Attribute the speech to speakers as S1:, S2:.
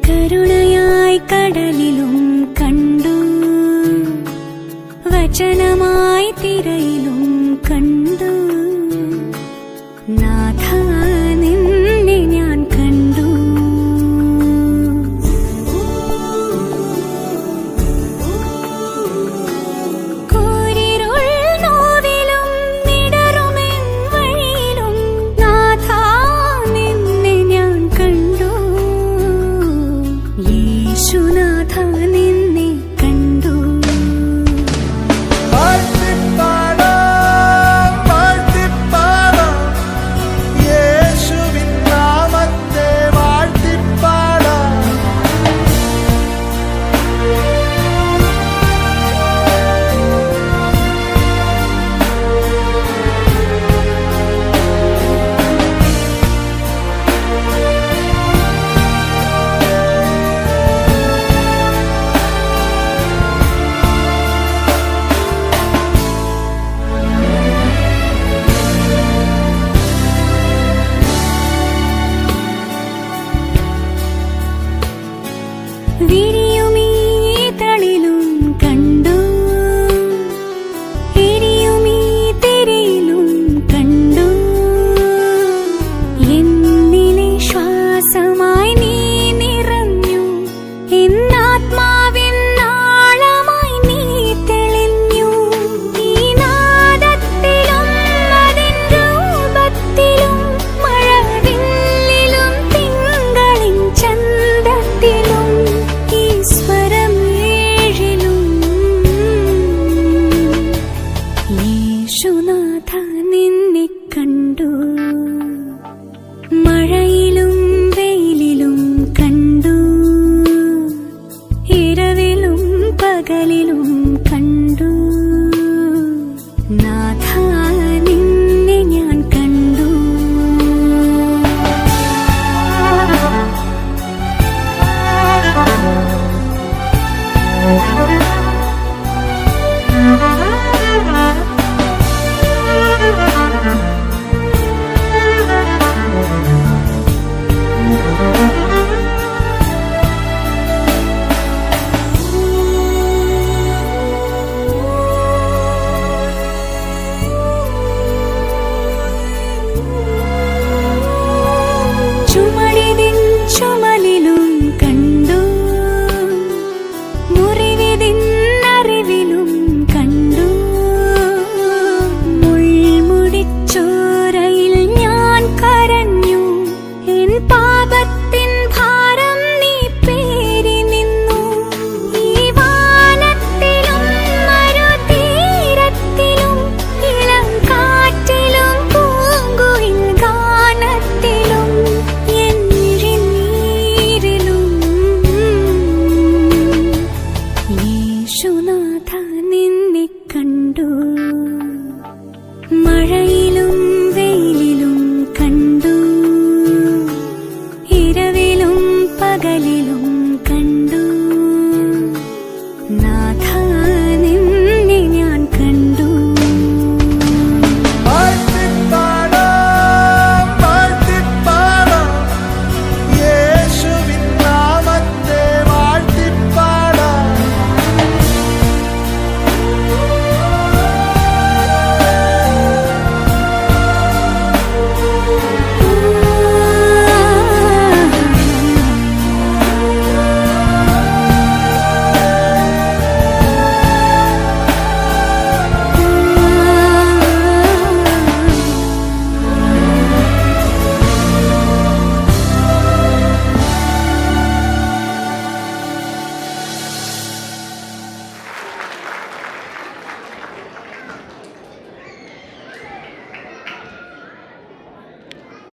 S1: കരുണയായി കടലിലും കണ്ടു, വചനമായി തിരയിലും കണ്ടു. നാഥ നിന്നെ ഞാൻ കണ്ടു. കൂരിരുൾ നോവിലും നിടറുമെൻ വഴിയിലും നാഥ നിന്നെ ഞാൻ കണ്ടു. യേശുനാഥ നിന്നെ കണ്ടു. വിരിയുമീ തളിലും കണ്ടു, എരിയുമീ തിരയിലും കണ്ടു. എന്നിലെ ശ്വാസമായി നീ നിറഞ്ഞു, എന്നാത്മാവിൻ ആഴമായി നീ തെളിഞ്ഞു. ഈ നാദത്തിലും അതിൻ രൂപത്തിലും മഴവില്ലിലും തിങ്കളിൻ ചന്തത്തിലും യേശുനാഥ നിന്നെ കണ്ടു. മഴയിലും വെയിലിലും കണ്ടു, ഇരവിലും പകലിലും കണ്ടു. നാഥ നിന്നെ ഞാൻ കണ്ടു. ചുമടിതിൻ ചുമലിലും കണ്ടു, മുറിവിതിൻ അറിവിലും കണ്ടു. മുൾമുടിച്ചോരയിൽ ഞാൻ കരഞ്ഞു, എൻ പാപത്തിൻ ഭാരം നീ പേരി നിന്നു. ഈ വാനത്തിലും മരുതീരത്തിലും ഇളം കാറ്റിലും പൂങ്കുയിൽ ഗാനത്തിലും എൻ മിഴിനീരിലും യേശുനാഥ നിന്നെ കണ്ടു. മഴയിലും വെയിലിലും കണ്ടു, ഇരവിലും പകലിലും